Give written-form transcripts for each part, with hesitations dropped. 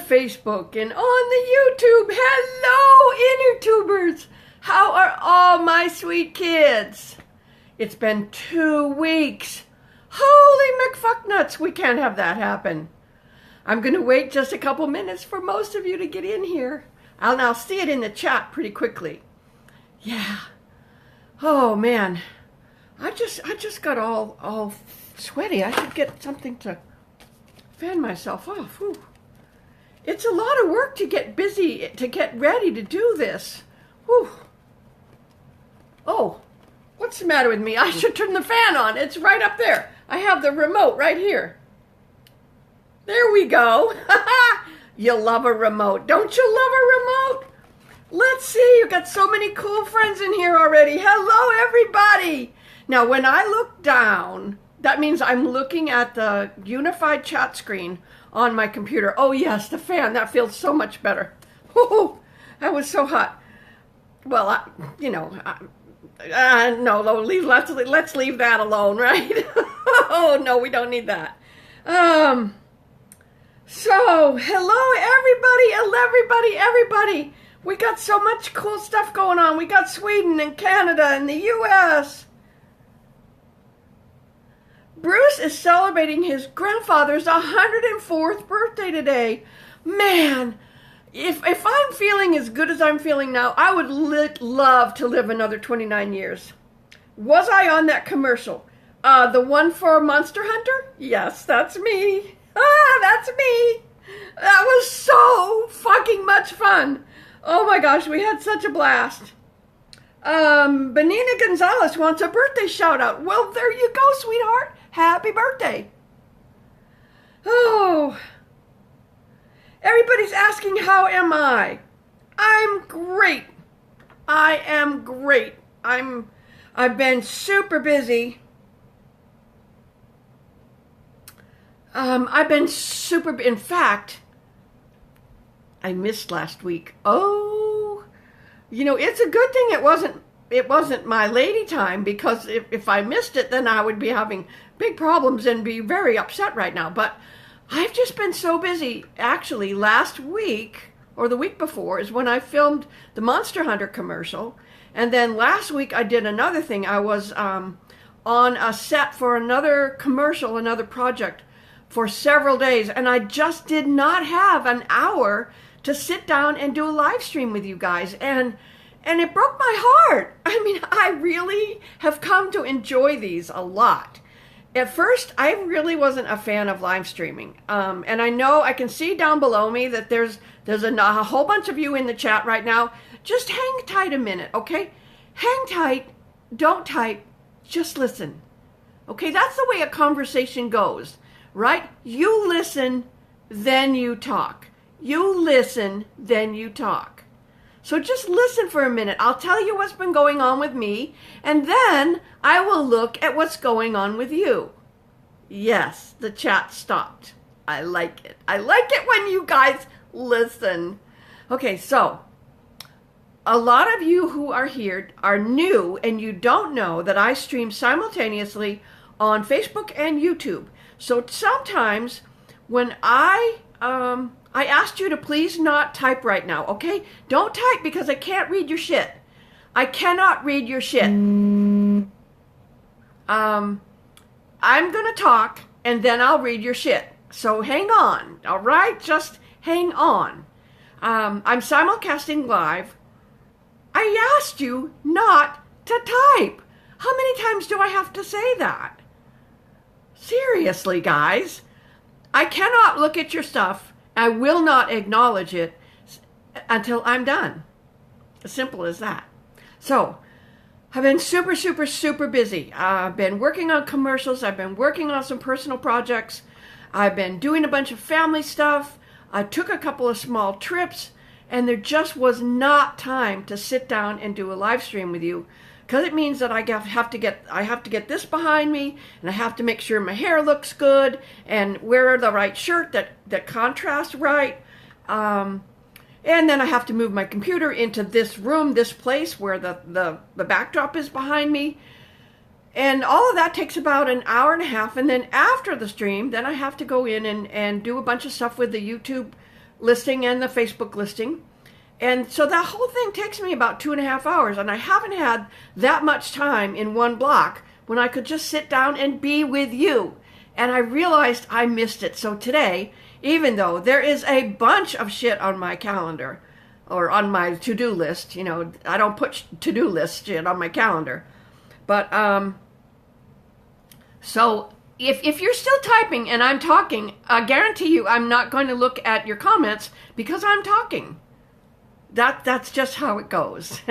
Facebook and on the YouTube. Hello, Intertubers. How are all my sweet kids? It's been 2 weeks. Holy McFucknuts, we can't have that happen. I'm going to wait just a couple minutes for most of you to get in here. I'll see it in the chat pretty quickly. Yeah. Oh, man. I just got all sweaty. I should get something to fan myself off. Whew. It's a lot of work to get busy, to get ready to do this. Whew. Oh, what's the matter with me? I should turn the fan on. It's right up there. I have the remote right here. There we go. You love a remote. Don't you love a remote? Let's see. You've got so many cool friends in here already. Hello, everybody. Now, when I look down, that means I'm looking at the unified chat screen on my computer. Oh, yes, the fan. That feels so much better. Woo-hoo, that was so hot. Well, no, let's leave that alone, right? Oh, no, we don't need that. So, hello, everybody. We got so much cool stuff going on. We got Sweden and Canada and the U.S. Bruce is celebrating his grandfather's 104th birthday today. Man, if I'm feeling as good as I'm feeling now, I would love to live another 29 years. Was I on that commercial? The one for Monster Hunter? Yes, that's me. That's me. That was so fucking much fun. Oh my gosh, we had such a blast. Benina Gonzalez wants a birthday shout out. Well, there you go, sweetheart. Happy birthday. Oh. Everybody's asking, how am I? I'm great. I am great. I've been super busy. In fact, I missed last week. Oh, it's a good thing it wasn't my lady time, because if I missed it, then I would be having big problems and be very upset right now. But I've just been so busy. Actually, last week or the week before is when I filmed the Monster Hunter commercial. And then last week I did another thing. I was on a set for another commercial, another project, for several days, and I just did not have an hour to sit down and do a live stream with you guys, and it broke my heart. I mean, I really have come to enjoy these a lot. At first, I really wasn't a fan of live streaming, and I know I can see down below me that there's a whole bunch of you in the chat right now. Just hang tight a minute, okay? Hang tight, don't type, just listen. Okay, that's the way a conversation goes. Right? You listen, then you talk. You listen, then you talk. So just listen for a minute. I'll tell you what's been going on with me, and then I will look at what's going on with you. Yes, the chat stopped. I like it. I like it when you guys listen. Okay, so a lot of you who are here are new, and you don't know that I stream simultaneously on Facebook and YouTube. So sometimes when I asked you to please not type right now, okay? Don't type, because I can't read your shit. I cannot read your shit. I'm going to talk, and then I'll read your shit. So hang on, all right? Just hang on. I'm simulcasting live. I asked you not to type. How many times do I have to say that? Seriously, guys, I cannot look at your stuff. I will not acknowledge it until I'm done. As simple as that. So, I've been super, super, super busy. I've been working on commercials. I've been working on some personal projects. I've been doing a bunch of family stuff. I took a couple of small trips, and there just was not time to sit down and do a live stream with you. Because it means that I have to get this behind me, and I have to make sure my hair looks good, and wear the right shirt that contrasts right. And then I have to move my computer into this room, this place where the backdrop is behind me. And all of that takes about an hour and a half. And then after the stream, then I have to go in and do a bunch of stuff with the YouTube listing and the Facebook listing. And so that whole thing takes me about 2.5 hours, and I haven't had that much time in one block when I could just sit down and be with you. And I realized I missed it. So today, even though there is a bunch of shit on my calendar or on my to-do list, I don't put to-do list shit on my calendar. But, so if you're still typing and I'm talking, I guarantee you I'm not going to look at your comments because I'm talking. That's just how it goes.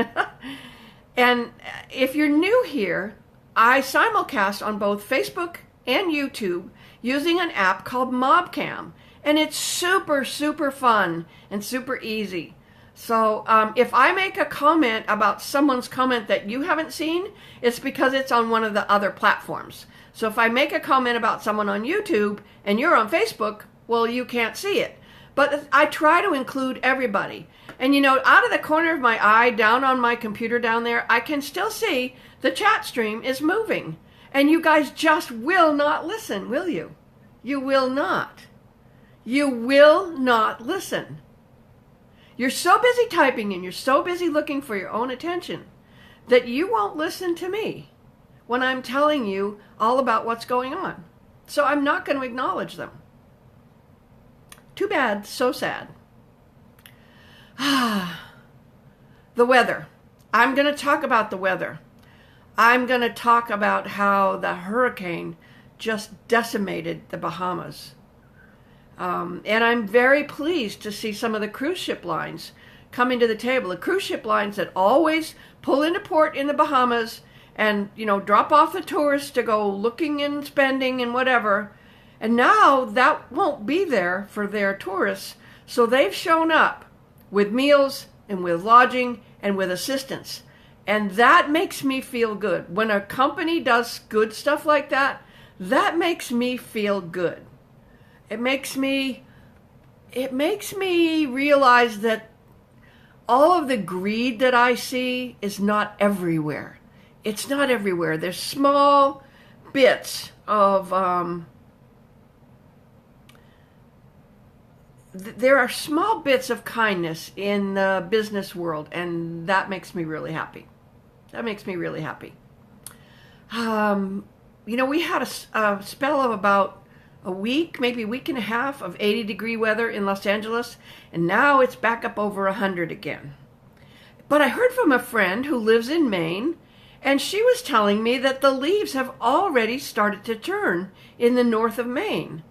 And if you're new here, I simulcast on both Facebook and YouTube using an app called Mobcam. And it's super, super fun and super easy. So if I make a comment about someone's comment that you haven't seen, it's because it's on one of the other platforms. So if I make a comment about someone on YouTube and you're on Facebook, well, you can't see it. But I try to include everybody. And out of the corner of my eye, down on my computer down there, I can still see the chat stream is moving. And you guys just will not listen, will you? You will not. You will not listen. You're so busy typing and you're so busy looking for your own attention that you won't listen to me when I'm telling you all about what's going on. So I'm not going to acknowledge them. Too bad, so sad. The weather. I'm going to talk about the weather. I'm going to talk about how the hurricane just decimated the Bahamas. And I'm very pleased to see some of the cruise ship lines coming to the table. The cruise ship lines that always pull into port in the Bahamas and, drop off the tourists to go looking and spending and whatever. And now that won't be there for their tourists. So they've shown up with meals and with lodging and with assistance. And that makes me feel good. When a company does good stuff like that, that makes me feel good. It makes me realize that all of the greed that I see is not everywhere. It's not everywhere. There's small bits of, there are small bits of kindness in the business world, and that makes me really happy. That makes me really happy. We had a spell of about a week, maybe a week and a half of 80-degree weather in Los Angeles, and now it's back up over 100 again. But I heard from a friend who lives in Maine, and she was telling me that the leaves have already started to turn in the north of Maine.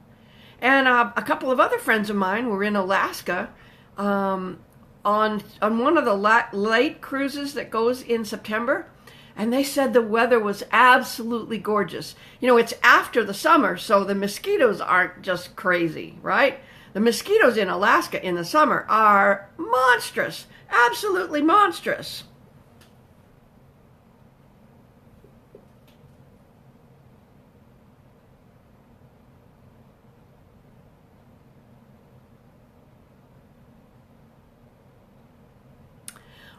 And a couple of other friends of mine were in Alaska on one of the late cruises that goes in September, and they said the weather was absolutely gorgeous. It's after the summer, so the mosquitoes aren't just crazy, right? The mosquitoes in Alaska in the summer are monstrous, absolutely monstrous.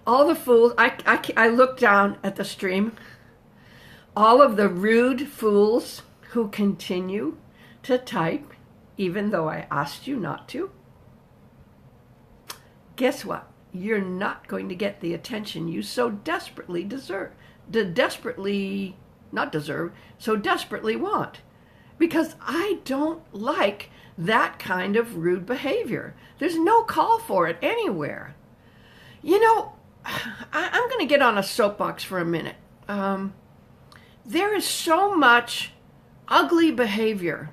All the fools, I looked down at the stream, all of the rude fools who continue to type, even though I asked you not to. Guess what? You're not going to get the attention you so desperately so desperately want. Because I don't like that kind of rude behavior. There's no call for it anywhere. I'm going to get on a soapbox for a minute. There is so much ugly behavior.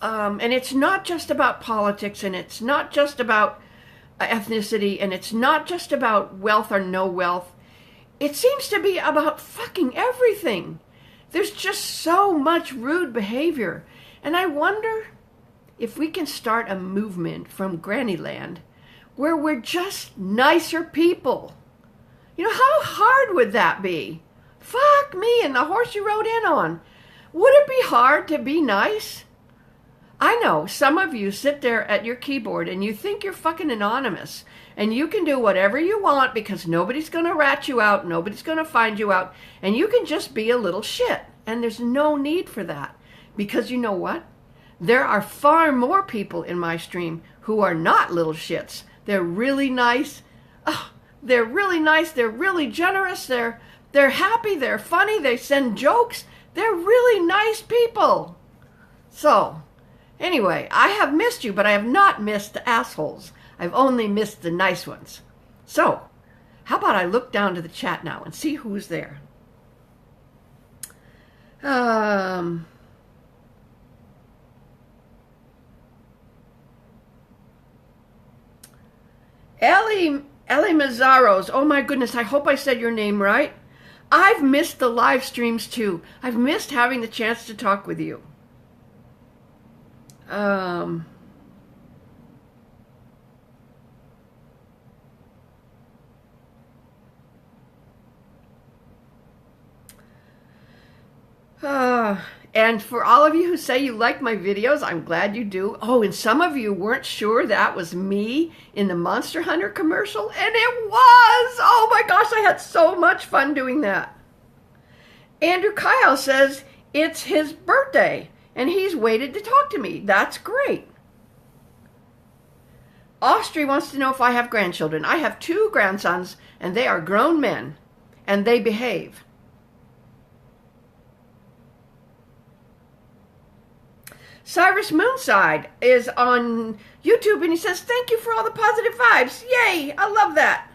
And it's not just about politics, and it's not just about ethnicity, and it's not just about wealth or no wealth. It seems to be about fucking everything. There's just so much rude behavior. And I wonder if we can start a movement from Grannyland where we're just nicer people. How hard would that be? Fuck me and the horse you rode in on. Would it be hard to be nice? I know some of you sit there at your keyboard and you think you're fucking anonymous and you can do whatever you want because nobody's going to rat you out, nobody's going to find you out, and you can just be a little shit. And there's no need for that, because you know what? There are far more people in my stream who are not little shits. They're really nice. Oh, they're really nice. They're really generous. They're happy. They're funny. They send jokes. They're really nice people. So, anyway, I have missed you, but I have not missed the assholes. I've only missed the nice ones. So, how about I look down to the chat now and see who's there? Ellie Mazzaros. Oh my goodness, I hope I said your name right. I've missed the live streams too. I've missed having the chance to talk with you. And for all of you who say you like my videos, I'm glad you do. Oh, and some of you weren't sure that was me in the Monster Hunter commercial, and it was! Oh my gosh, I had so much fun doing that. Andrew Kyle says it's his birthday, and he's waited to talk to me. That's great. Austria wants to know if I have grandchildren. I have 2 grandsons, and they are grown men, and they behave. Cyrus Moonside is on YouTube, and he says, thank you for all the positive vibes. Yay, I love that.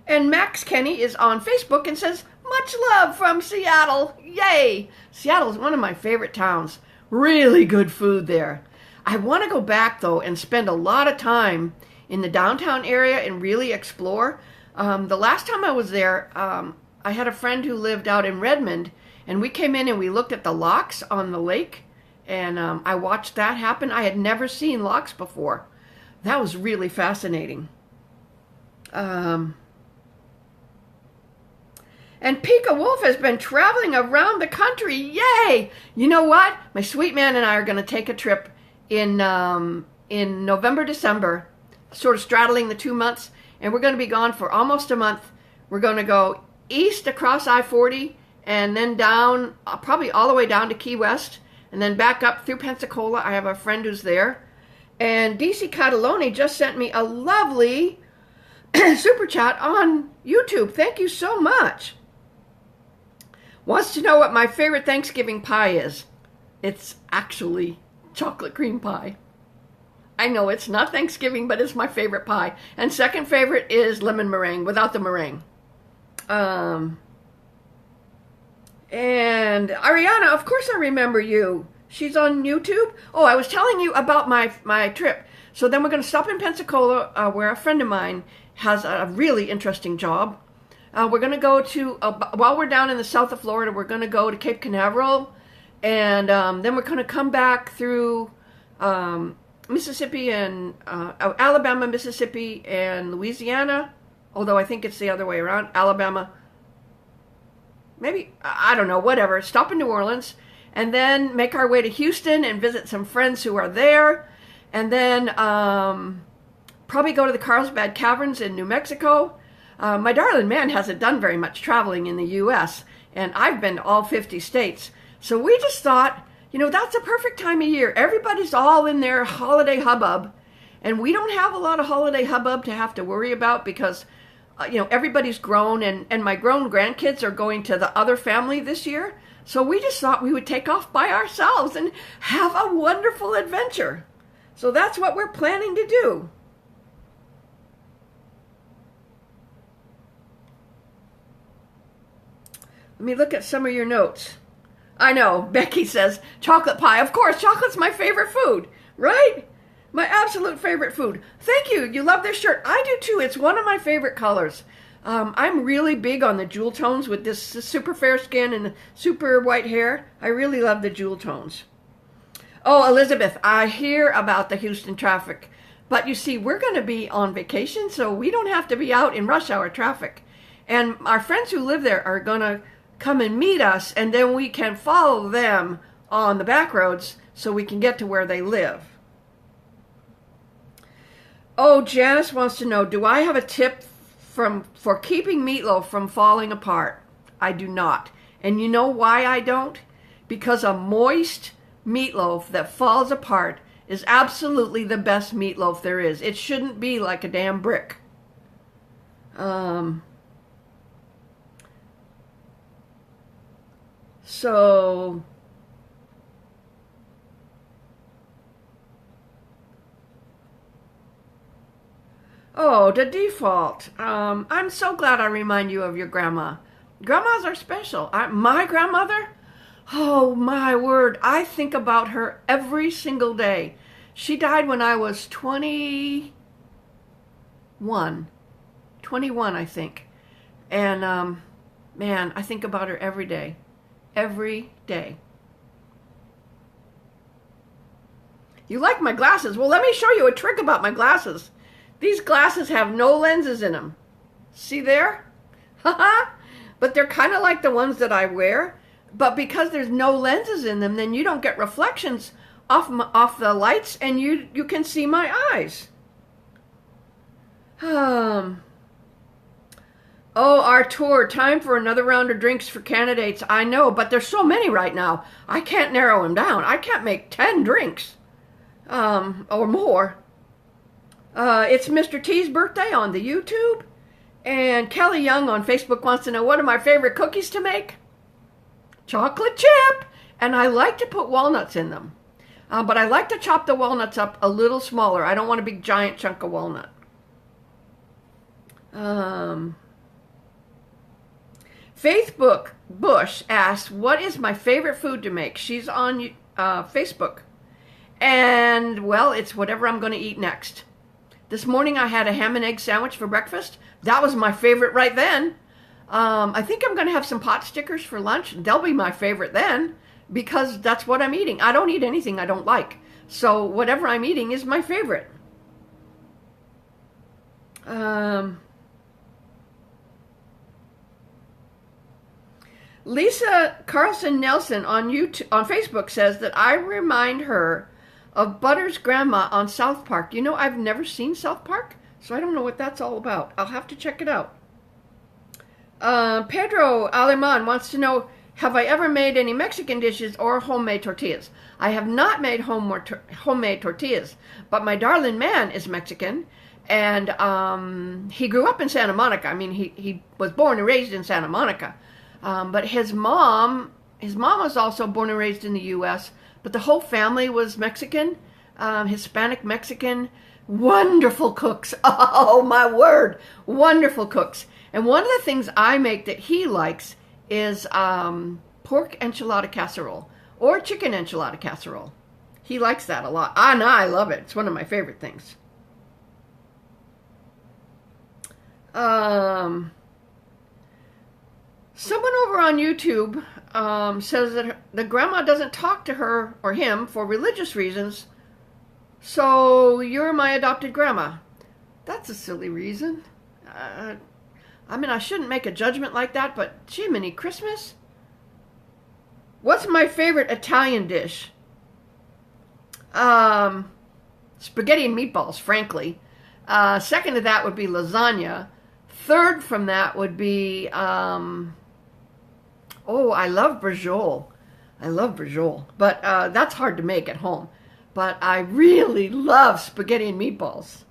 And Max Kenny is on Facebook and says, much love from Seattle. Yay. Seattle is one of my favorite towns. Really good food there. I want to go back, though, and spend a lot of time in the downtown area and really explore. The last time I was there, I had a friend who lived out in Redmond, and we came in and we looked at the locks on the lake. And I watched that happen. I had never seen locks before. That was really fascinating. And Pika Wolf has been traveling around the country. Yay! You know what? My sweet man and I are going to take a trip in November, December, sort of straddling the 2 months. And we're going to be gone for almost a month. We're going to go east across I-40 and then down, probably all the way down to Key West. And then back up through Pensacola. I have a friend who's there. And DC Cataloni just sent me a lovely super chat on YouTube. Thank you so much. Wants to know what my favorite Thanksgiving pie is. It's actually chocolate cream pie. I know it's not Thanksgiving, but it's my favorite pie. And second favorite is lemon meringue, without the meringue. And Ariana, of course I remember you. She's on YouTube. Oh, I was telling you about my trip. So then we're going to stop in Pensacola, where a friend of mine has a really interesting job. We're going to go to, while we're down in the south of Florida, we're going to go to Cape Canaveral. And then we're going to come back through Mississippi and Alabama, Mississippi, and Louisiana. Although I think it's the other way around. Alabama. Maybe, I don't know, whatever. Stop in New Orleans, and then make our way to Houston and visit some friends who are there, and then probably go to the Carlsbad Caverns in New Mexico. My darling man hasn't done very much traveling in the U.S., and I've been to all 50 states. So we just thought, you know, that's a perfect time of year. Everybody's all in their holiday hubbub, and we don't have a lot of holiday hubbub to have to worry about because you know, everybody's grown, and my grown grandkids are going to the other family this year. So we just thought we would take off by ourselves and have a wonderful adventure. So that's what we're planning to do. Let me look at some of your notes. I know, Becky says, chocolate pie. Of course, chocolate's my favorite food, right? My absolute favorite food. Thank you. You love this shirt. I do too. It's one of my favorite colors. I'm really big on the jewel tones with this super fair skin and super white hair. I really love the jewel tones. Oh, Elizabeth, I hear about the Houston traffic. But you see, we're going to be on vacation, so we don't have to be out in rush hour traffic. And our friends who live there are going to come and meet us, and then we can follow them on the back roads so we can get to where they live. Oh, Janice wants to know, do I have a tip for keeping meatloaf from falling apart? I do not. And you know why I don't? Because a moist meatloaf that falls apart is absolutely the best meatloaf there is. It shouldn't be like a damn brick. So oh, the default. I'm so glad I remind you of your grandma. Grandmas are special. My grandmother, oh my word, I think about her every single day. She died when I was 21, I think. And man, I think about her every day. Every day. You like my glasses? Well, let me show you a trick about my glasses. These glasses have no lenses in them. See there? Haha. But they're kind of like the ones that I wear. But because there's no lenses in them, then you don't get reflections off the lights, and you can see my eyes. Oh, our tour. Time for another round of drinks for candidates. I know, but there's so many right now. I can't narrow them down. I can't make 10 drinks. Or more. It's Mr. T's birthday on the YouTube. And Kelly Young on Facebook wants to know, what are my favorite cookies to make? Chocolate chip. And I like to put walnuts in them. But I like to chop the walnuts up a little smaller. I don't want a big giant chunk of walnut. Facebook Bush asks, what is my favorite food to make? She's on Facebook. And, well, it's whatever I'm going to eat next. This morning I had a ham and egg sandwich for breakfast. That was my favorite right then. I think I'm going to have some pot stickers for lunch. They'll be my favorite then, because that's what I'm eating. I don't eat anything I don't like. So whatever I'm eating is my favorite. Lisa Carlson Nelson on YouTube, on Facebook says that I remind her of Butter's grandma on South Park. You know, I've never seen South Park, so I don't know what that's all about. I'll have to check it out. Pedro Aleman wants to know, have I ever made any Mexican dishes or homemade tortillas? I have not made homemade tortillas, but my Darline man is Mexican, and he grew up in Santa Monica. I mean, he was born and raised in Santa Monica, but his mom was also born and raised in the U.S., but the whole family was Mexican, Hispanic Mexican. Wonderful cooks. Oh, my word. Wonderful cooks. And one of the things I make that he likes is pork enchilada casserole or chicken enchilada casserole. He likes that a lot. And I love it. It's one of my favorite things. Someone over on YouTube says that the grandma doesn't talk to her or him for religious reasons, so you're my adopted grandma. That's a silly reason. I mean, I shouldn't make a judgment like that, but Jiminy Christmas. What's my favorite Italian dish? Spaghetti and meatballs, frankly. Second to that would be lasagna. Third from that would be, oh, I love brajol. I love brajol, but that's hard to make at home. But I really love spaghetti and meatballs.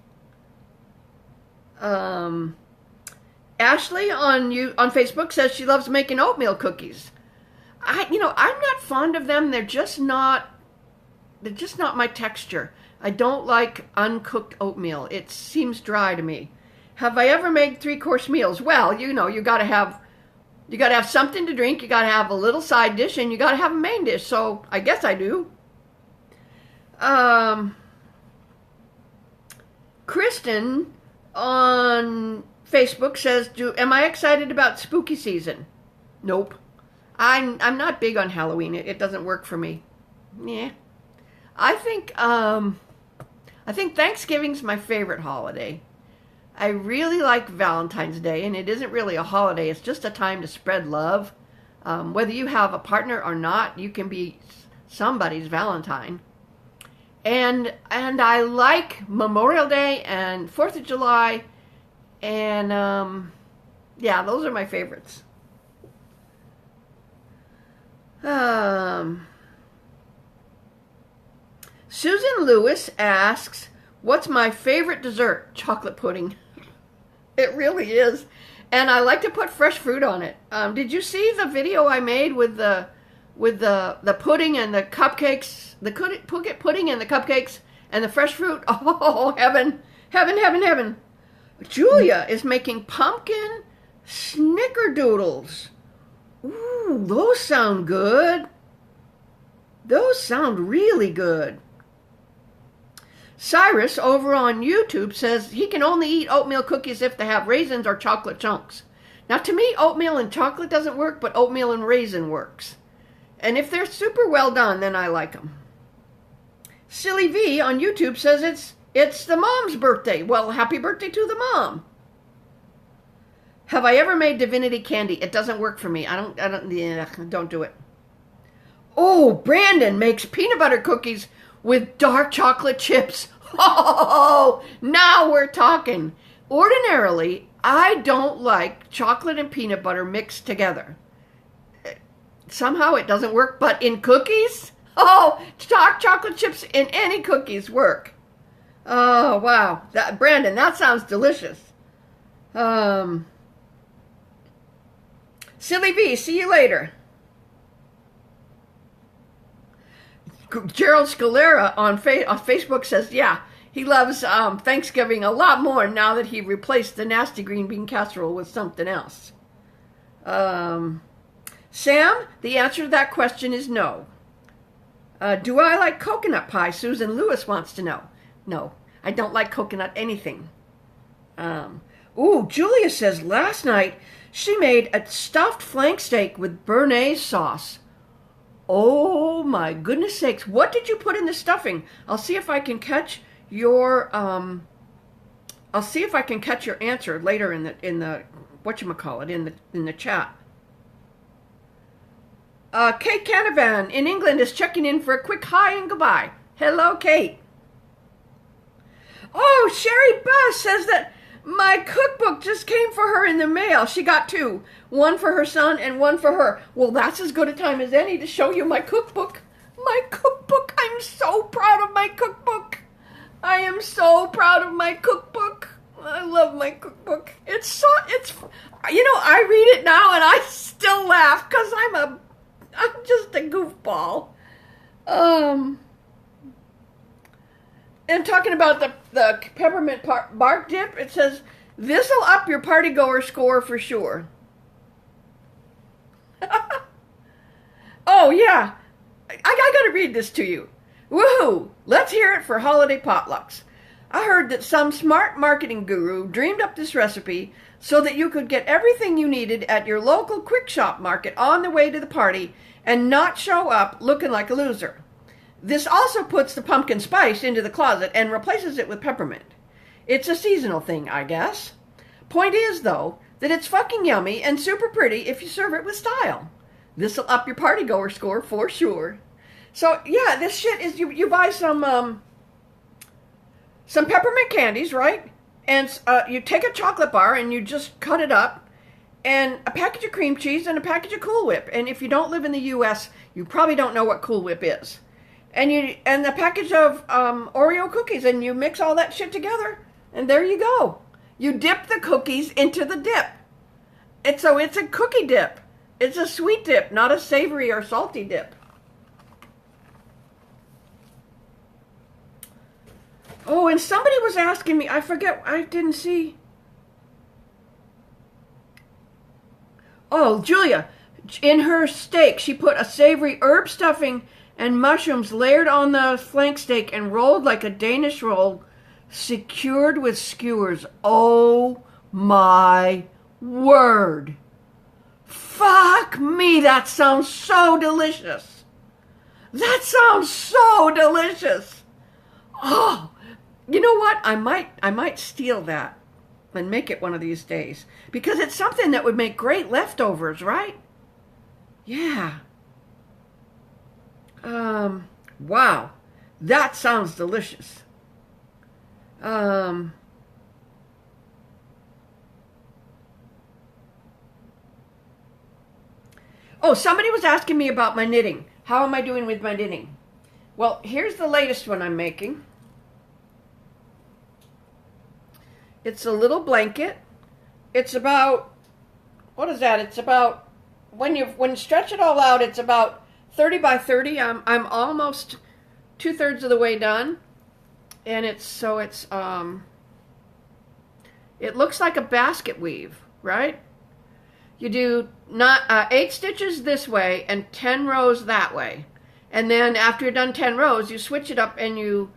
Ashley on Facebook says she loves making oatmeal cookies. I'm not fond of them. They're just not my texture. I don't like uncooked oatmeal. It seems dry to me. Have I ever made 3-course meals? Well, you got to have something to drink, you got to have a little side dish, and you got to have a main dish. So I guess I do. Kristen on Facebook says, am I excited about spooky season? Nope. I'm not big on Halloween. It doesn't work for me. Yeah. I think Thanksgiving's my favorite holiday. I really like Valentine's Day, and it isn't really a holiday. It's just a time to spread love. Whether you have a partner or not, you can be somebody's Valentine. And I like Memorial Day and 4th of July, and yeah, those are my favorites. Susan Lewis asks, what's my favorite dessert? Chocolate pudding. It really is. And I like to put fresh fruit on it. Did you see the video I made with the pudding and the cupcakes? The pudding and the cupcakes and the fresh fruit? Oh, heaven. Heaven, heaven, heaven. Julia is making pumpkin snickerdoodles. Ooh, those sound good. Those sound really good. Cyrus over on YouTube says he can only eat oatmeal cookies if they have raisins or chocolate chunks. Now, to me, oatmeal and chocolate doesn't work, but oatmeal and raisin works. And if they're super well done, then I like them. Silly V on YouTube says it's the mom's birthday. Well, happy birthday to the mom. Have I ever made divinity candy? It doesn't work for me. Don't do it. Oh, Brandon makes peanut butter cookies with dark chocolate chips. Oh, now we're talking. Ordinarily, I don't like chocolate and peanut butter mixed together. Somehow it doesn't work, but in cookies? Oh, dark chocolate chips in any cookies work. Oh, wow. Brandon, that sounds delicious. Silly V, see you later. Gerald Scalera on Facebook says, yeah, he loves Thanksgiving a lot more now that he replaced the nasty green bean casserole with something else. Sam, the answer to that question is no. Do I like coconut pie? Susan Lewis wants to know. No, I don't like coconut anything. Julia says last night she made a stuffed flank steak with Béarnaise sauce. Oh my goodness sakes! What did you put in the stuffing? I'll see if I can catch your answer later in the whatchamacallit in the chat. Kate Canavan in England is checking in for a quick hi and goodbye. Hello, Kate. Oh, Sherry Buss says that my cookbook just came for her in the mail. She got two. One for her son and one for her. Well, that's as good a time as any to show you my cookbook. My cookbook. I'm so proud of my cookbook. I am so proud of my cookbook. I love my cookbook. It's I read it now and I still laugh because I'm just a goofball. And talking about the peppermint bark dip, it says, this'll up your partygoer score for sure. Oh, yeah. I gotta read this to you. Woohoo! Let's hear it for holiday potlucks. I heard that some smart marketing guru dreamed up this recipe so that you could get everything you needed at your local quick shop market on the way to the party and not show up looking like a loser. This also puts the pumpkin spice into the closet and replaces it with peppermint. It's a seasonal thing, I guess. Point is, though, that it's fucking yummy and super pretty if you serve it with style. This'll up your partygoer score for sure. So, yeah, this shit is, you buy some peppermint candies, right? And you take a chocolate bar and you just cut it up, and a package of cream cheese and a package of Cool Whip. And if you don't live in the U.S., you probably don't know what Cool Whip is. And a package of Oreo cookies, and you mix all that shit together, and there you go. You dip the cookies into the dip. It's a cookie dip. It's a sweet dip, not a savory or salty dip. Oh, and somebody was asking me, I forget, I didn't see. Oh, Julia, in her steak, she put a savory herb stuffing and mushrooms layered on the flank steak and rolled like a Danish roll, secured with skewers. Oh my word. Fuck me, that sounds so delicious. That sounds so delicious. Oh, you know what? I might steal that and make it one of these days, because it's something that would make great leftovers, right? Yeah. Wow, that sounds delicious. Oh, somebody was asking me about my knitting. How am I doing with my knitting? Well, here's the latest one I'm making. It's a little blanket. It's about, what is that? It's about, when you stretch it all out, it's about 30 by 30. I'm almost 2/3 of the way done. And it looks like a basket weave, right? You do 8 stitches this way and 10 rows that way. And then after you're done 10 rows, you switch it up and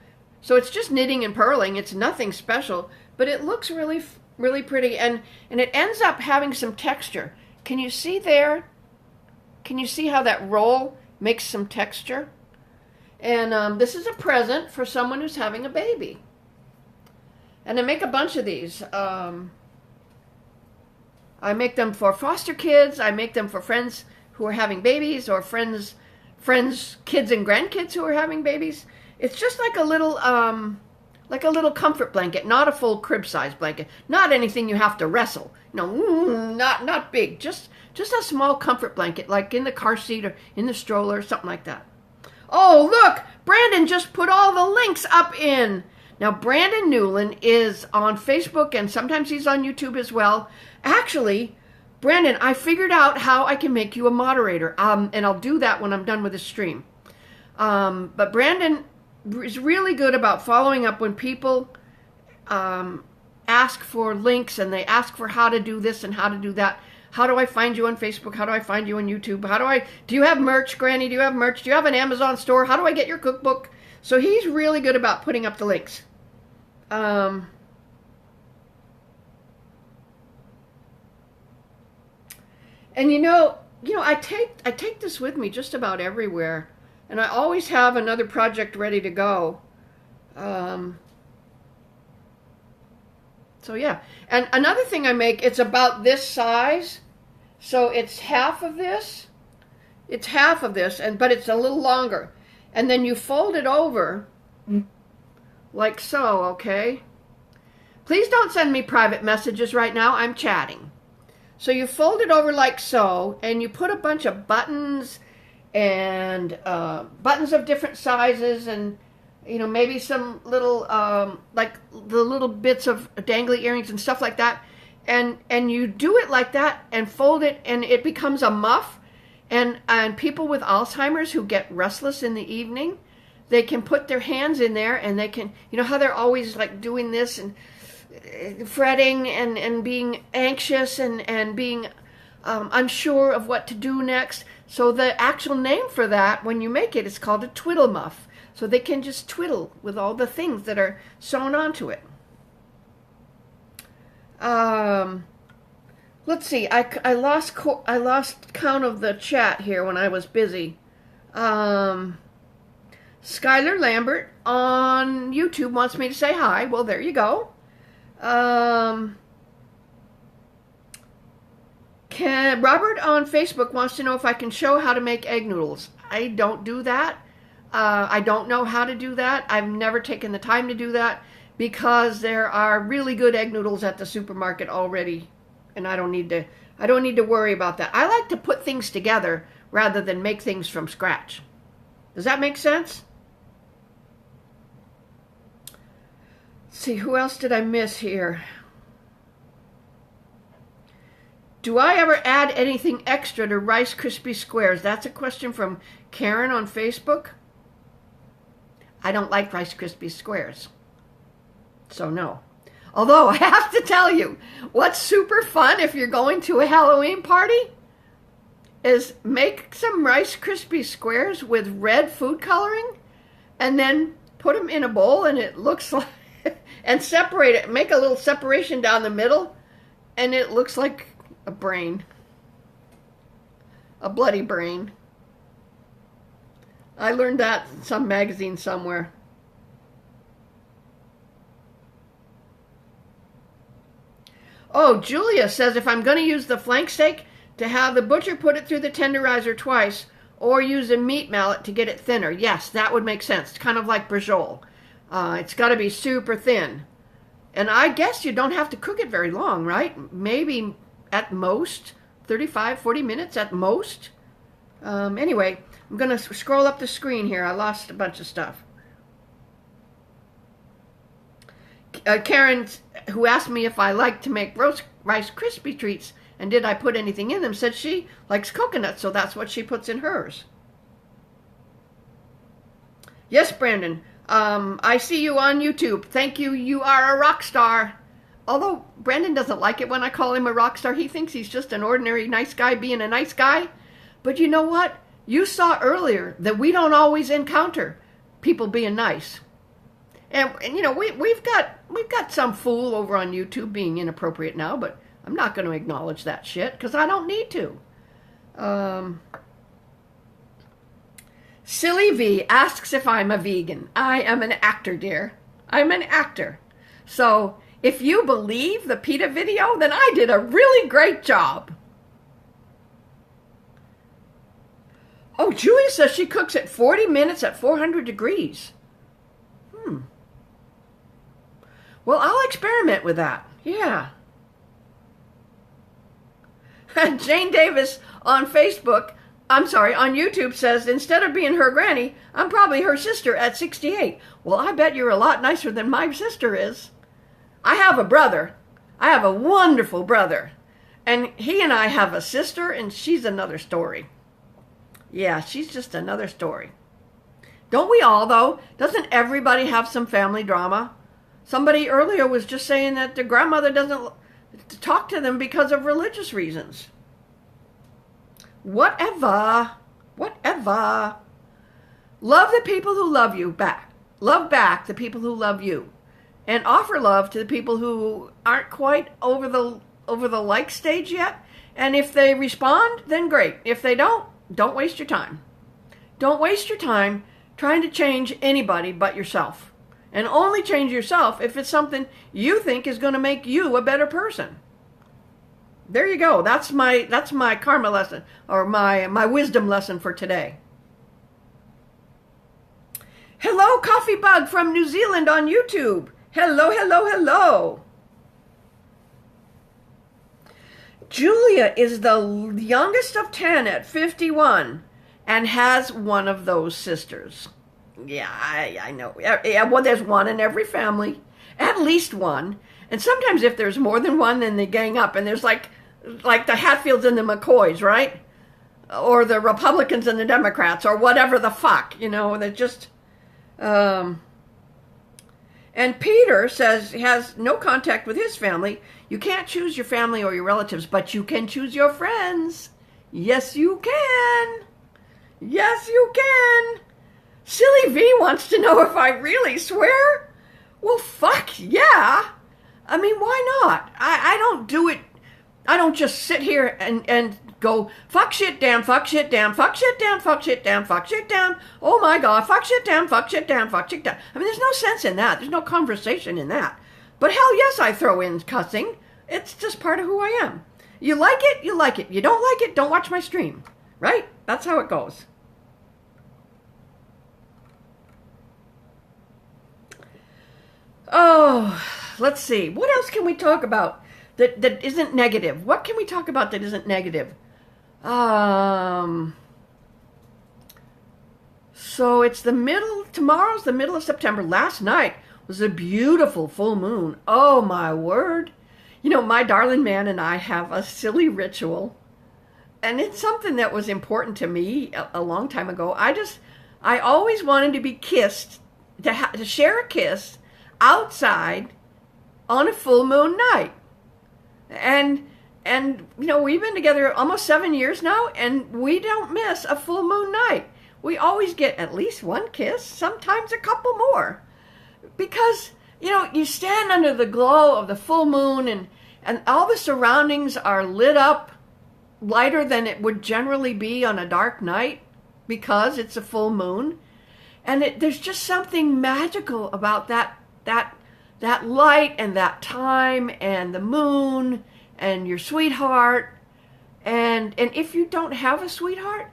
so it's just knitting and purling. It's nothing special, but it looks really, really pretty. And it ends up having some texture. Can you see there? Can you see how that roll makes some texture? And this is a present for someone who's having a baby. And I make a bunch of these. I make them for foster kids. I make them for friends who are having babies, or friends, kids and grandkids who are having babies. It's just like a little comfort blanket, not a full crib size blanket, not anything you have to wrestle. Not big, just a small comfort blanket, like in the car seat or in the stroller, something like that. Oh, look, Brandon just put all the links up in. Now, Brandon Newland is on Facebook, and sometimes he's on YouTube as well. Actually, Brandon, I figured out how I can make you a moderator, and I'll do that when I'm done with the stream. But Brandon is really good about following up when people ask for links, and they ask for how to do this and how to do that. How do I find you on Facebook? How do I find you on YouTube? Do you have merch, Granny? Do you have merch? Do you have an Amazon store? How do I get your cookbook? So he's really good about putting up the links. And I take this with me just about everywhere, and I always have another project ready to go. So yeah, and another thing I make, it's about this size, so it's half of this. But it's a little longer, and then you fold it over like so. Okay. Please don't send me private messages right now. I'm chatting. So you fold it over like so, and you put a bunch of buttons and buttons of different sizes, and maybe some little like the little bits of dangly earrings and stuff like that, and you do it like that and fold it, and it becomes a muff. And people with Alzheimer's who get restless in the evening, they can put their hands in there, and they can, how they're always like doing this and fretting and being anxious and being unsure of what to do next. So the actual name for that, when you make it, is called a twiddle muff. So they can just twiddle with all the things that are sewn onto it. Let's see. I lost count of the chat here when I was busy. Skylar Lambert on YouTube wants me to say hi. Well, there you go. Robert on Facebook wants to know if I can show how to make egg noodles. I don't do that. I don't know how to do that. I've never taken the time to do that because there are really good egg noodles at the supermarket already, and I don't need to worry about that. I like to put things together rather than make things from scratch. Does that make sense? Let's see, who else did I miss here? Do I ever add anything extra to Rice Krispie Squares? That's a question from Karen on Facebook. I don't like Rice Krispie Squares, so no. Although I have to tell you, what's super fun if you're going to a Halloween party is make some Rice Krispie Squares with red food coloring and then put them in a bowl, and it looks like, and separate it, make a little separation down the middle, and it looks like a brain, a bloody brain. I learned that in some magazine somewhere. Oh, Julia says if I'm going to use the flank steak, to have the butcher put it through the tenderizer twice, or use a meat mallet to get it thinner. Yes, that would make sense. It's kind of like brajol. It's got to be super thin. And I guess you don't have to cook it very long, right? Maybe at most 35, 40 minutes at most. Anyway, I'm going to scroll up the screen here. I lost a bunch of stuff. Karen, who asked me if I like to make Rice Krispie treats and did I put anything in them, said she likes coconut, so that's what she puts in hers. Yes, Brandon. I see you on YouTube. Thank you. You are a rock star. Although Brandon doesn't like it when I call him a rock star. He thinks he's just an ordinary nice guy being a nice guy. But you know what? You saw earlier that we don't always encounter people being nice. And you know, we've got some fool over on YouTube being inappropriate now, but I'm not going to acknowledge that shit because I don't need to. Silly V asks if I'm a vegan. I am an actor, dear. I'm an actor. So if you believe the PETA video, then I did a really great job. Oh, Julia says she cooks at 40 minutes at 400 degrees. Well, I'll experiment with that. Yeah. Jane Davis on on YouTube says, instead of being her granny, I'm probably her sister at 68. Well, I bet you're a lot nicer than my sister is. I have a brother. I have a wonderful brother. And he and I have a sister, and she's another story. Yeah, she's just another story. Don't we all, though? Doesn't everybody have some family drama? Somebody earlier was just saying that their grandmother doesn't talk to them because of religious reasons. Whatever. Love the people who love you back. Love back the people who love you. And offer love to the people who aren't quite over the like stage yet. And if they respond, then great. If they don't waste your time. Don't waste your time trying to change anybody but yourself. And only change yourself if it's something you think is going to make you a better person. There you go. That's my karma lesson, or my wisdom lesson for today. Hello, Coffee Bug from New Zealand on YouTube. Hello. Julia is the youngest of 10 at 51 and has one of those sisters. Yeah, I know. Yeah, well, there's one in every family, at least one. And sometimes if there's more than one, then they gang up. And there's like the Hatfields and the McCoys, right? Or the Republicans and the Democrats, or whatever the fuck, you know. They're just... And Peter says he has no contact with his family. You can't choose your family or your relatives, but you can choose your friends. Yes, you can. Yes, you can. Silly V wants to know if I really swear. Well, fuck yeah. I mean, why not? I don't do it. I don't just sit here and go, fuck shit damn, fuck shit damn, fuck shit damn, fuck shit damn, fuck shit damn. Oh my God, fuck shit damn, fuck shit damn, fuck shit damn. I mean, there's no sense in that. There's no conversation in that. But hell yes, I throw in cussing. It's just part of who I am. You like it, you like it. You don't like it, don't watch my stream. Right? That's how it goes. Oh, let's see. What else can we talk about that isn't negative? What can we talk about that isn't negative? So it's tomorrow's the middle of September. Last night was a beautiful full moon. Oh my word. You know, my darling man and I have a silly ritual. And it's something that was important to me a long time ago. I always wanted to be kissed, to share a kiss outside on a full moon night. And you know, we've been together almost 7 years now, and we don't miss a full moon night. We always get at least one kiss, sometimes a couple more. Because, you know, you stand under the glow of the full moon, and all the surroundings are lit up lighter than it would generally be on a dark night because it's a full moon. And there's just something magical about that light and that time and the moon and your sweetheart. And if you don't have a sweetheart,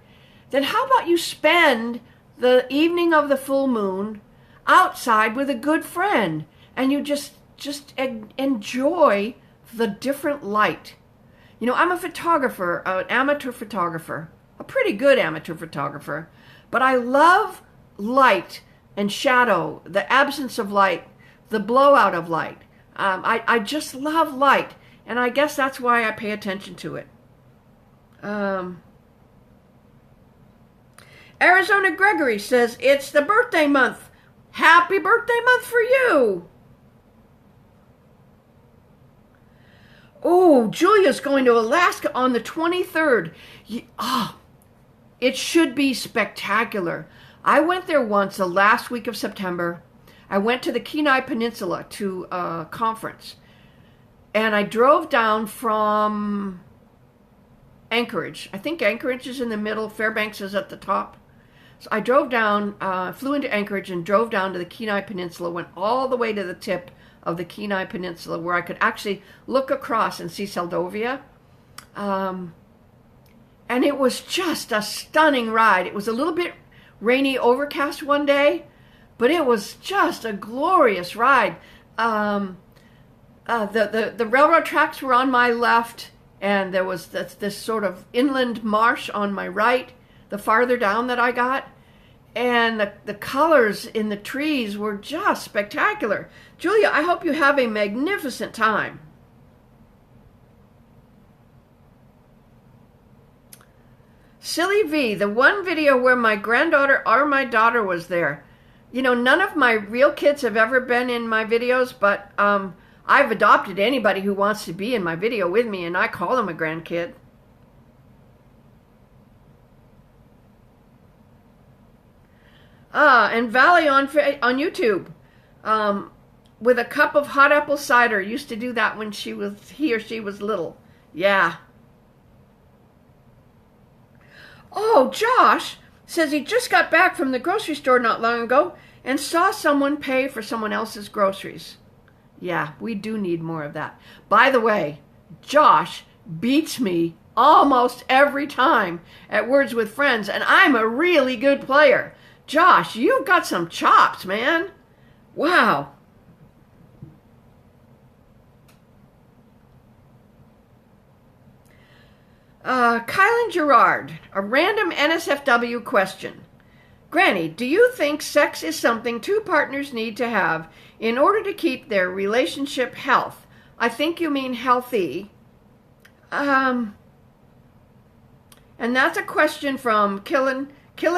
then how about you spend the evening of the full moon outside with a good friend, and you just enjoy the different light. You know, I'm a photographer, an amateur photographer, a pretty good amateur photographer, but I love light and shadow, the absence of light, the blowout of light. I just love light, and I guess that's why I pay attention to it. Arizona Gregory says, it's the birthday month. Happy birthday month for you. Oh, Julia's going to Alaska on the 23rd. It should be spectacular. I went there once the last week of September. I went to the Kenai Peninsula to a conference. And I drove down from Anchorage. I think Anchorage is in the middle. Fairbanks is at the top. So I drove down, flew into Anchorage and drove down to the Kenai Peninsula, went all the way to the tip of the Kenai Peninsula where I could actually look across and see Seldovia. And it was just a stunning ride. It was a little bit rainy, overcast one day, but it was just a glorious ride. The railroad tracks were on my left, and there was this sort of inland marsh on my right, the farther down that I got. And the colors in the trees were just spectacular. Julia, I hope you have a magnificent time. Silly V, the one video where my granddaughter or my daughter was there. You know, none of my real kids have ever been in my videos, but I've adopted anybody who wants to be in my video with me, and I call them a grandkid. And Valley on YouTube, with a cup of hot apple cider. Used to do that when he or she was little. Yeah. Oh, Josh says he just got back from the grocery store not long ago and saw someone pay for someone else's groceries. Yeah, we do need more of that. By the way, Josh beats me almost every time at Words with Friends, and I'm a really good player. Josh, you've got some chops, man. Wow. Kylan Gerard, a random NSFW question. Granny, do you think sex is something two partners need to have in order to keep their relationship health? I think you mean healthy. And that's a question from Cullen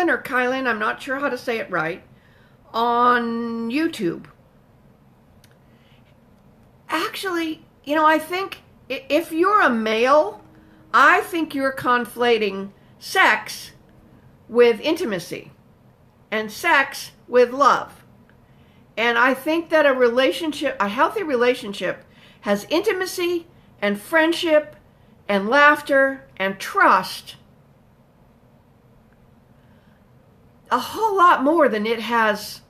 or Kylan, I'm not sure how to say it right, on YouTube. Actually, you know, I think if you're a male, I think you're conflating sex with intimacy and sex with love. And I think that a healthy relationship has intimacy and friendship and laughter and trust a whole lot more than it has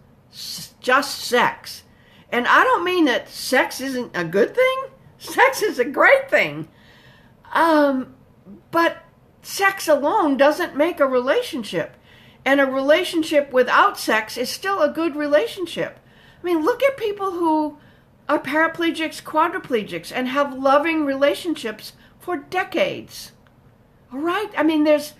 just sex. And I don't mean that sex isn't a good thing. Sex is a great thing. But sex alone doesn't make a relationship. And a relationship without sex is still a good relationship. I mean, look at people who are paraplegics, quadriplegics, and have loving relationships for decades. All right? I mean, there's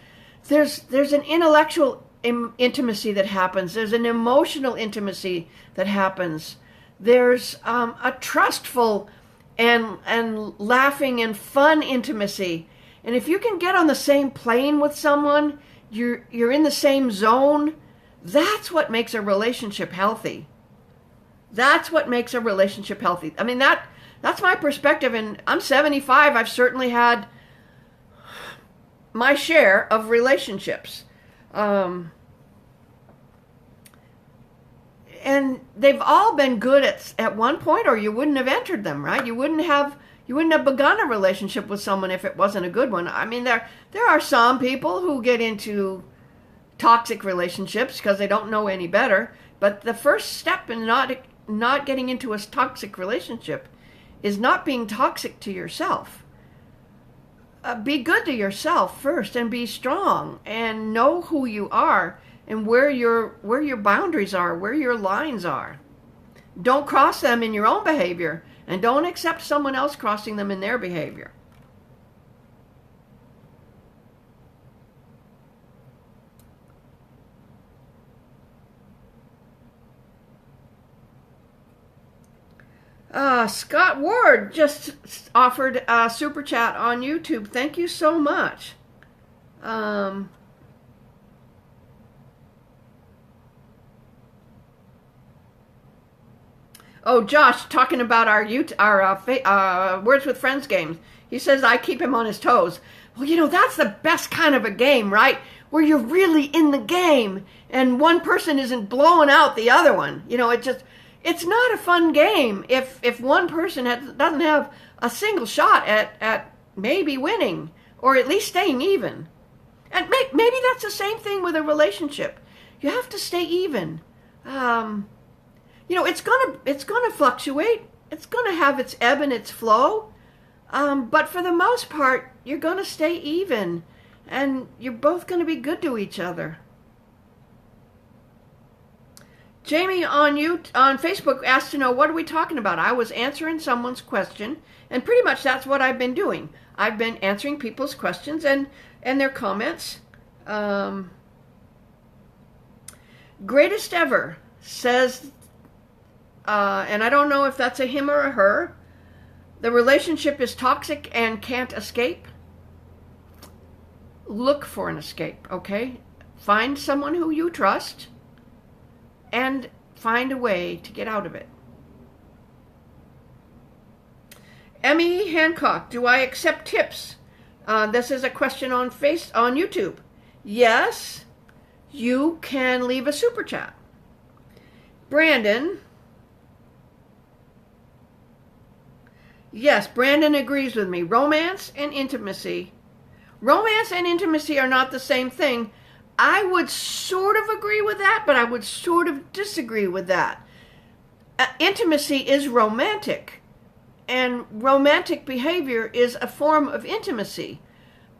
an intellectual intimacy that happens. There's an emotional intimacy that happens. There's a trustful and laughing and fun intimacy. And if you can get on the same plane with someone, you're in the same zone, that's what makes a relationship healthy. That's what makes a relationship healthy. I mean, that's my perspective, and I'm 75. I've certainly had my share of relationships. And they've all been good at one point, or you wouldn't have entered them, right? You wouldn't have begun a relationship with someone if it wasn't a good one. I mean, there are some people who get into toxic relationships because they don't know any better. But the first step in not getting into a toxic relationship is not being toxic to yourself. Be good to yourself first, and be strong, and know who you are and where your boundaries are, where your lines are. Don't cross them in your own behavior, and don't accept someone else crossing them in their behavior. Scott Ward just offered a super chat on YouTube. Thank you so much. Oh, Josh, talking about our Words with Friends games. He says I keep him on his toes. Well, that's the best kind of a game, right? Where you're really in the game and one person isn't blowing out the other one. It's not a fun game if one person doesn't have a single shot at maybe winning or at least staying even. And maybe that's the same thing with a relationship. You have to stay even. It's gonna fluctuate. It's gonna have its ebb and its flow. But for the most part, you're gonna stay even, and you're both gonna be good to each other. Jamie on Facebook asked to know, what are we talking about? I was answering someone's question, and pretty much that's what I've been doing. I've been answering people's questions and their comments. Greatest Ever says, and I don't know if that's a him or a her, the relationship is toxic and can't escape. Look for an escape, okay? Find someone who you trust and find a way to get out of it. Emmy Hancock, do I accept tips? This is a question on YouTube. Yes, you can leave a super chat. Brandon. Yes, Brandon agrees with me. Romance and intimacy. Romance and intimacy are not the same thing. I would sort of agree with that, but I would sort of disagree with that. Intimacy is romantic, and romantic behavior is a form of intimacy,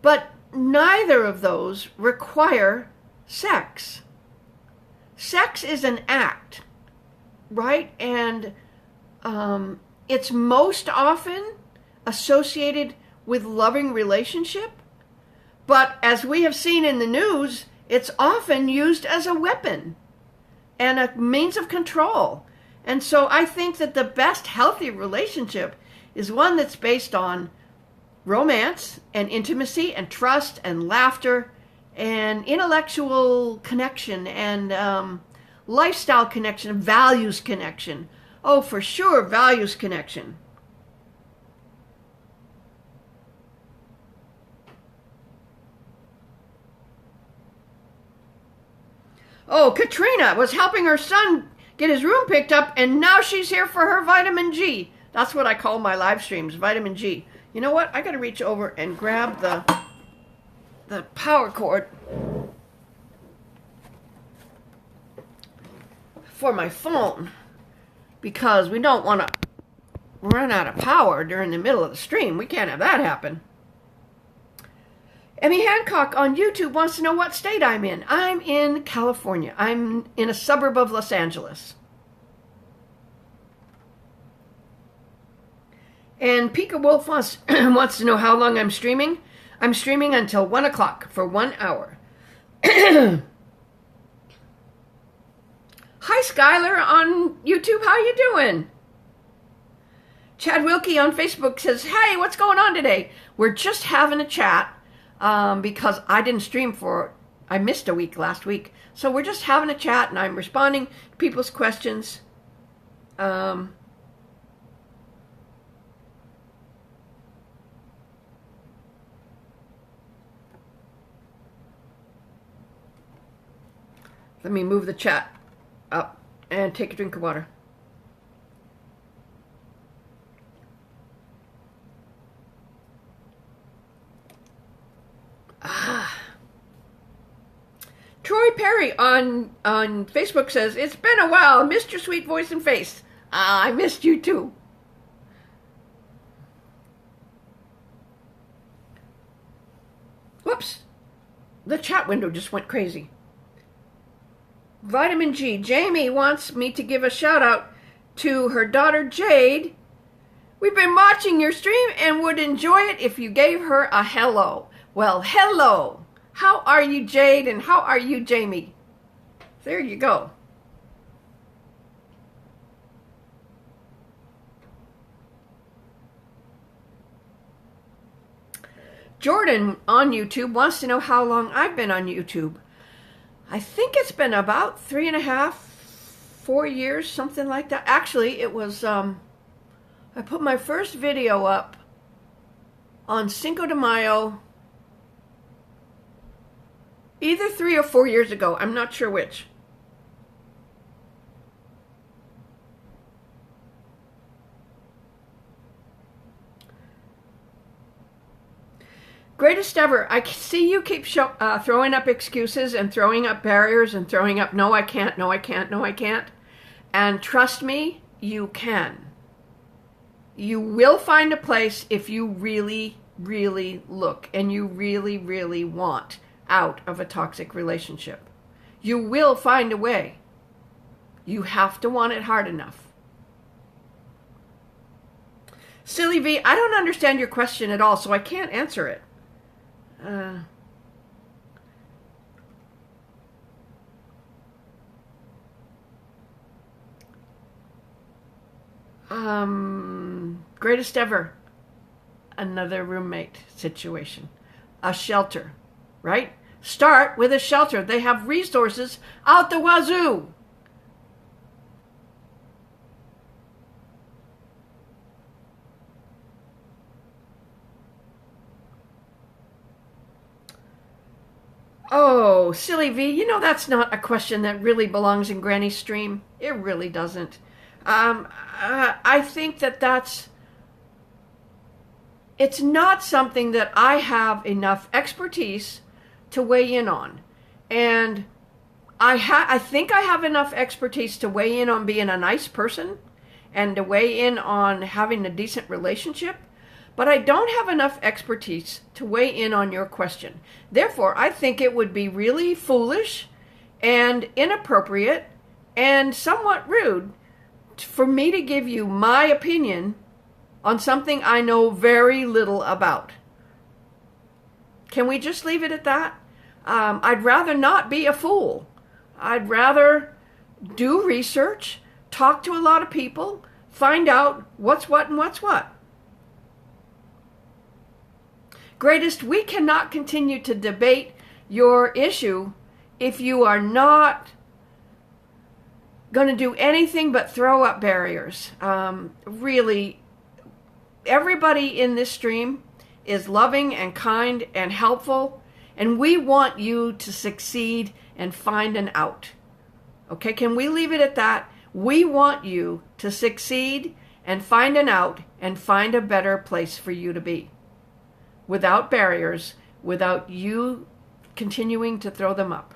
but neither of those require sex. Sex is an act, right? And it's most often associated with loving relationship, but as we have seen in the news, it's often used as a weapon and a means of control. And so I think that the best healthy relationship is one that's based on romance and intimacy and trust and laughter and intellectual connection and lifestyle connection, values connection. Oh, for sure, values connection. Oh, Katrina was helping her son get his room picked up, and now she's here for her vitamin G. That's what I call my live streams, vitamin G. You know what? I got to reach over and grab the power cord for my phone, because we don't want to run out of power during the middle of the stream. We can't have that happen. Emmy Hancock on YouTube wants to know what state I'm in. I'm in California. I'm in a suburb of Los Angeles. And Pika Wolf wants to know how long I'm streaming. I'm streaming until 1 o'clock for 1 hour. Hi, Skylar on YouTube. How you doing? Chad Wilkie on Facebook says, hey, what's going on today? We're just having a chat. Because I didn't stream I missed a week last week. So we're just having a chat and I'm responding to people's questions. Let me move the chat up and take a drink of water. Troy Perry on Facebook says, it's been a while. Missed your sweet voice and face. I missed you too. Whoops. The chat window just went crazy. Vitamin G. Jamie wants me to give a shout out to her daughter Jade. We've been watching your stream and would enjoy it if you gave her a hello. Well, hello. How are you, Jade, and how are you, Jamie? There you go. Jordan on YouTube wants to know how long I've been on YouTube. I think it's been about 3.5, 4 years, something like that. Actually, it was, I put my first video up on Cinco de Mayo, either 3 or 4 years ago. I'm not sure which. Greatest ever. I see you keep throwing up excuses and throwing up barriers and throwing up, no, I can't, no, I can't, no, I can't. And trust me, you can. You will find a place if you really, really look and you really, really want out of a toxic relationship. You will find a way. You have to want it hard enough. Silly V, I don't understand your question at all, so I can't answer it. Greatest ever. Another roommate situation. A shelter, right? Start with a shelter. They have resources out the wazoo. Oh, Silly V, you know that's not a question that really belongs in Granny's stream. It really doesn't. I think it's not something that I have enough expertise to weigh in on. And I think I have enough expertise to weigh in on being a nice person and to weigh in on having a decent relationship. But I don't have enough expertise to weigh in on your question. Therefore, I think it would be really foolish and inappropriate and somewhat rude for me to give you my opinion on something I know very little about. Can we just leave it at that? I'd rather not be a fool. I'd rather do research, talk to a lot of people, find out what's what and what's what. Greatest, we cannot continue to debate your issue if you are not going to do anything but throw up barriers. Really, everybody in this stream is loving and kind and helpful, and we want you to succeed and find an out. Okay, can we leave it at that? We want you to succeed and find an out and find a better place for you to be. Without barriers, without you continuing to throw them up.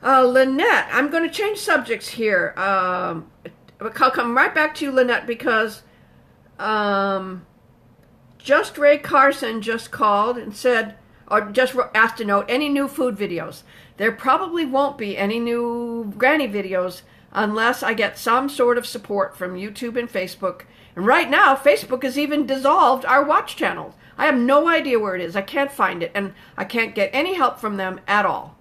Lynette, I'm going to change subjects here. I'll come right back to you, Lynette, because Just Ray Carson just called and said, or just asked to note, any new food videos. There probably won't be any new Granny videos unless I get some sort of support from YouTube and Facebook. And right now, Facebook has even dissolved our watch channel. I have no idea where it is. I can't find it, and I can't get any help from them at all.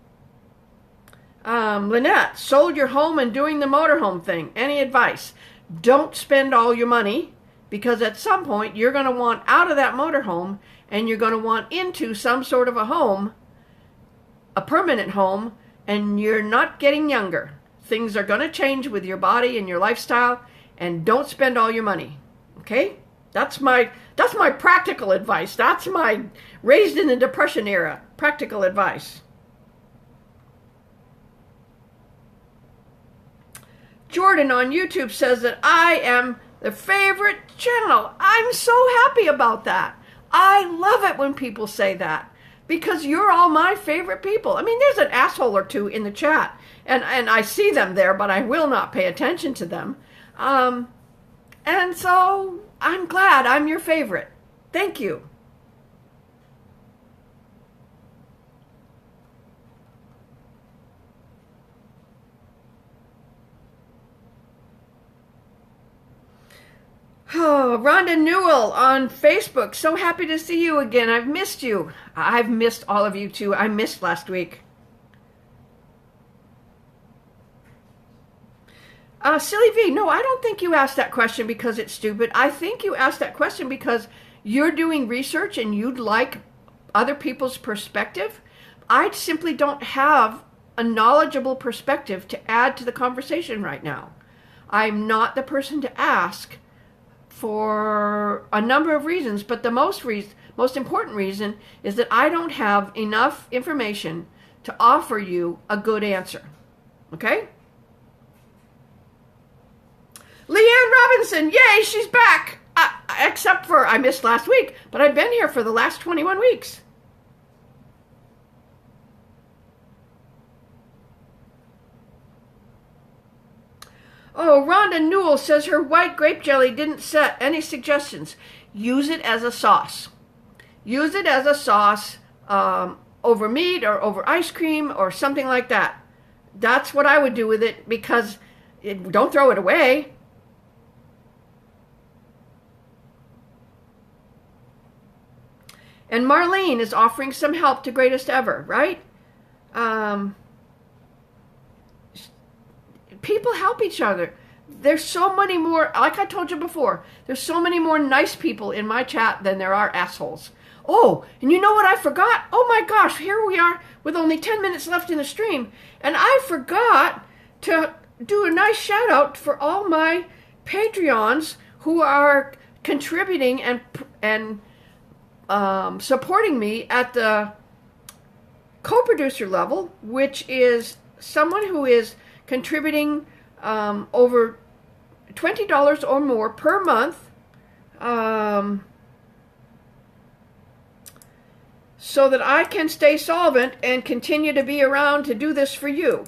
Lynette, sold your home and doing the motorhome thing. Any advice? Don't spend all your money, because at some point you're going to want out of that motorhome, and you're going to want into some sort of a home, a permanent home, and you're not getting younger. Things are going to change with your body and your lifestyle, and don't spend all your money. Okay? That's my practical advice. That's my raised in the Depression era practical advice. Jordan on YouTube says that I am the favorite channel. I'm so happy about that. I love it when people say that, because you're all my favorite people. I mean, there's an asshole or two in the chat, and I see them there, but I will not pay attention to them. And so I'm glad I'm your favorite. Thank you. Oh, Rhonda Newell on Facebook. So happy to see you again. I've missed you. I've missed all of you too. I missed last week. Silly V, no, I don't think you asked that question because it's stupid. I think you asked that question because you're doing research and you'd like other people's perspective, I simply don't have a knowledgeable perspective to add to the conversation right now. I'm not the person to ask for a number of reasons, but the most important reason is that I don't have enough information to offer you a good answer. Okay? Leanne Robinson, yay, she's back! Except for I missed last week, but I've been here for the last 21 weeks. Oh, Rhonda Newell says her white grape jelly didn't set. Any suggestions? Use it as a sauce. Use it as a sauce over meat or over ice cream or something like that. That's what I would do with it, because don't throw it away. And Marlene is offering some help to Greatest Ever, right? People help each other. There's so many more, like I told you before, there's so many more nice people in my chat than there are assholes. Oh, and you know what I forgot? Oh my gosh, here we are with only 10 minutes left in the stream, and I forgot to do a nice shout out for all my Patreons who are contributing and supporting me at the co-producer level, which is someone who is contributing over $20 or more per month, so that I can stay solvent and continue to be around to do this for you.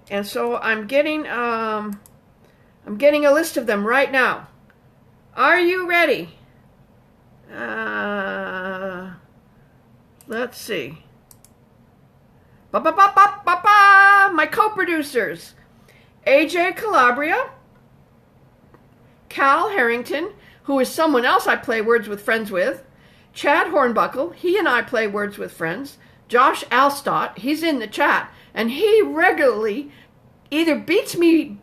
And so I'm getting a list of them right now. Are you ready? Let's see. My co-producers: AJ Calabria, Cal Herrington, who is someone else I play Words with Friends with, Chad Hornbuckle, he and I play Words with Friends, Josh Alstott, he's in the chat, and he regularly either beats me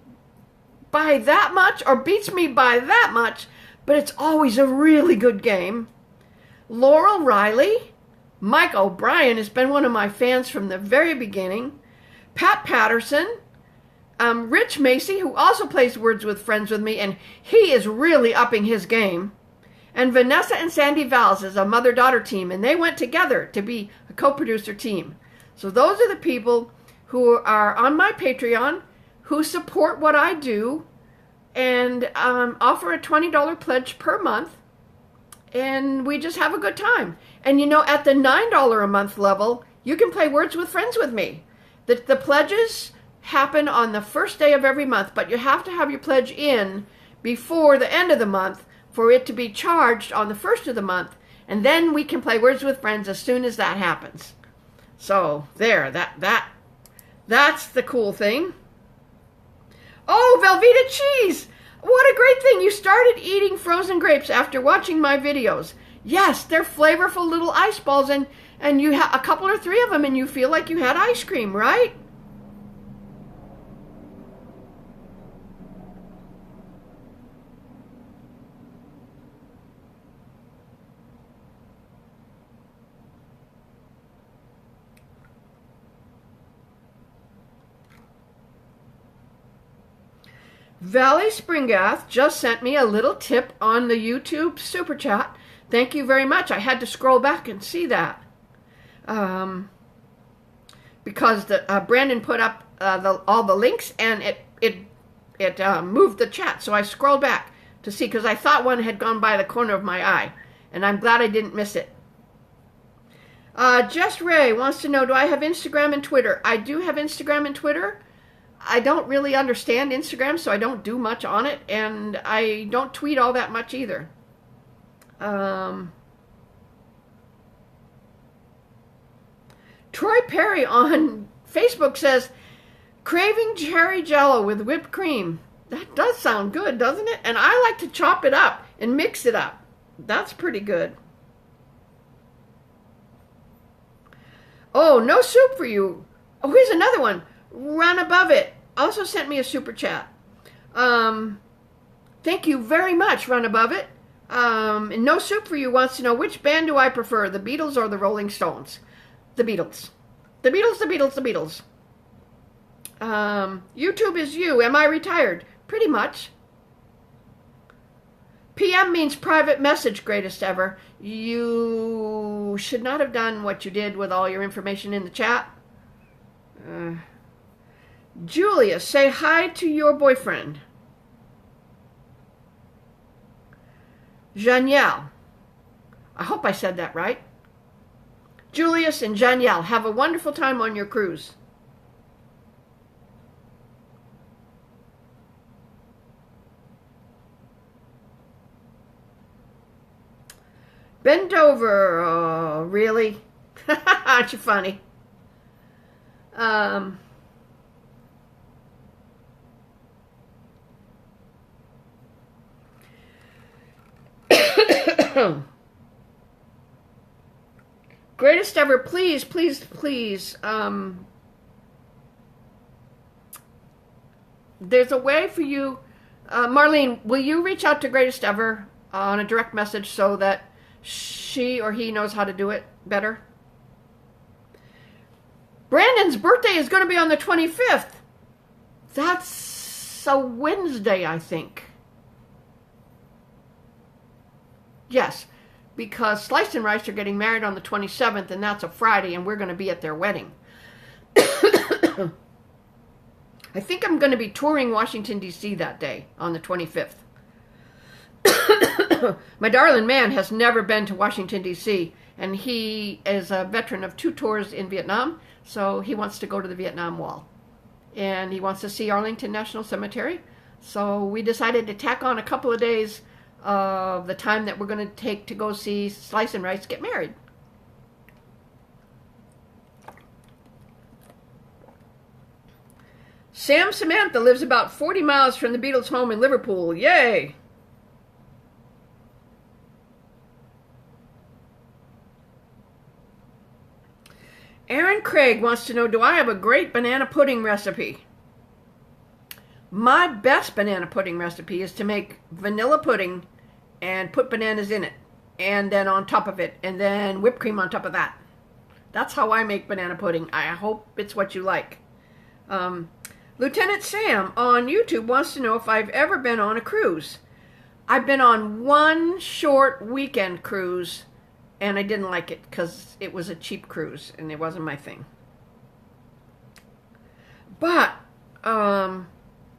by that much or beats me by that much, but it's always a really good game. Laurel Riley, Mike O'Brien has been one of my fans from the very beginning, Pat Patterson, Rich Macy, who also plays Words with Friends with me, and he is really upping his game. And Vanessa and Sandy Valls is a mother-daughter team, and they went together to be a co-producer team. So those are the people who are on my Patreon, who support what I do, and offer a $20 pledge per month, and we just have a good time. And you know, at the $9 a month level, you can play Words with Friends with me. The pledges happen on the first day of every month, but you have to have your pledge in before the end of the month for it to be charged on the first of the month, and then we can play Words with Friends as soon as that happens. So there, that's the cool thing. Oh, Velveeta cheese! What a great thing! You started eating frozen grapes after watching my videos. Yes, they're flavorful little ice balls, and you have a couple or three of them, and you feel like you had ice cream, right? Valley Springath just sent me a little tip on the YouTube super chat. Thank you very much. I had to scroll back and see that. Because Brandon put up all the links, and it moved the chat. So I scrolled back to see, because I thought one had gone by the corner of my eye. And I'm glad I didn't miss it. Jess Ray wants to know, do I have Instagram and Twitter? I do have Instagram and Twitter. I don't really understand Instagram, so I don't do much on it, and I don't tweet all that much either. Troy Perry on Facebook says, craving cherry jello with whipped cream. That does sound good, doesn't it? And I like to chop it up and mix it up. That's pretty good. Oh, no soup for you. Oh, here's another one. Run Above It also sent me a super chat. Thank you very much, Run Above It, And No Soup For You wants to know, which band do I prefer, the Beatles or the Rolling Stones? The Beatles. The Beatles, the Beatles, the Beatles. YouTube is you. Am I retired? Pretty much. PM means private message, greatest ever. You should not have done what you did with all your information in the chat. Julia, say hi to your boyfriend. Janielle. I hope I said that right. Julius and Janielle, have a wonderful time on your cruise. Bend over. Oh, really? Aren't you funny? Greatest ever, please, please, please. There's a way for you. Marlene, will you reach out to Greatest Ever on a direct message so that she or he knows how to do it better? Brandon's birthday is going to be on the 25th. That's a Wednesday, I think. Yes, because Slice and Rice are getting married on the 27th, and that's a Friday, and we're going to be at their wedding. I think I'm going to be touring Washington, D.C. that day on the 25th. My darling man has never been to Washington, D.C., and he is a veteran of 2 tours in Vietnam, so he wants to go to the Vietnam Wall. And he wants to see Arlington National Cemetery, so we decided to tack on a couple of days of the time that we're going to take to go see Slice and Rice get married. Sam Samantha lives about 40 miles from the Beatles' home in Liverpool. Yay! Aaron Craig wants to know, do I have a great banana pudding recipe? My best banana pudding recipe is to make vanilla pudding and put bananas in it, and then on top of it, and then whipped cream on top of that. That's how I make banana pudding. I hope it's what you like. Lieutenant Sam on YouTube wants to know if I've ever been on a cruise. I've been on one short weekend cruise, and I didn't like it because it was a cheap cruise, and it wasn't my thing. But, oh,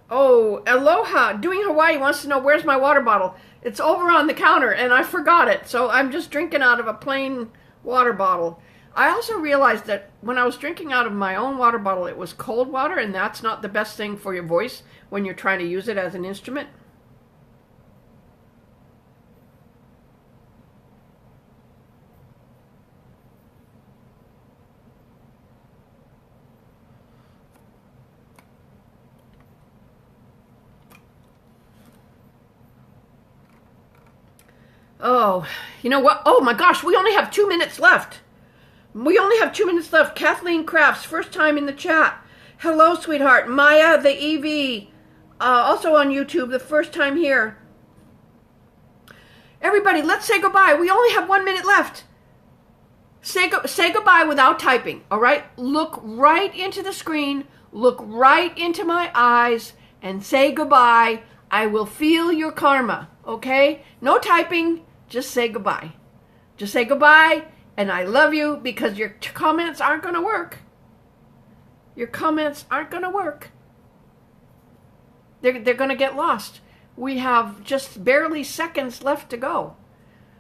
Aloha, Doing Hawaii wants to know, where's my water bottle? It's over on the counter, and I forgot it, so I'm just drinking out of a plain water bottle. I also realized that when I was drinking out of my own water bottle, it was cold water, and that's not the best thing for your voice when you're trying to use it as an instrument. Oh, you know what? Oh my gosh, we only have 2 minutes left. We only have 2 minutes left. Kathleen Crafts, first time in the chat. Hello, sweetheart. Maya, the EV, also on YouTube, the first time here. Everybody, let's say goodbye. We only have 1 minute left. Say goodbye without typing, all right? Look right into the screen, look right into my eyes, and say goodbye. I will feel your karma, okay? No typing, just say goodbye. Just say goodbye, and I love you, because your comments aren't going to work. Your comments aren't going to work. They're going to get lost. We have just barely seconds left to go.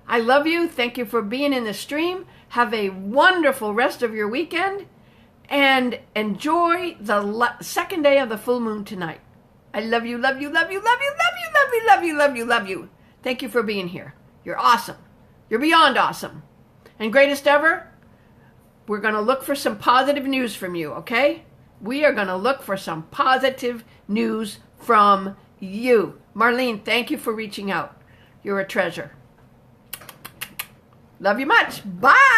I love you. Thank you for being in the stream. Have a wonderful rest of your weekend, and enjoy the second day of the full moon tonight. I love you, love you, love you, love you, love you, love you, love you, love you, love you. Thank you for being here. You're awesome. You're beyond awesome. And greatest ever, we're going to look for some positive news from you, okay? We are going to look for some positive news from you. Marlene, thank you for reaching out. You're a treasure. Love you much. Bye.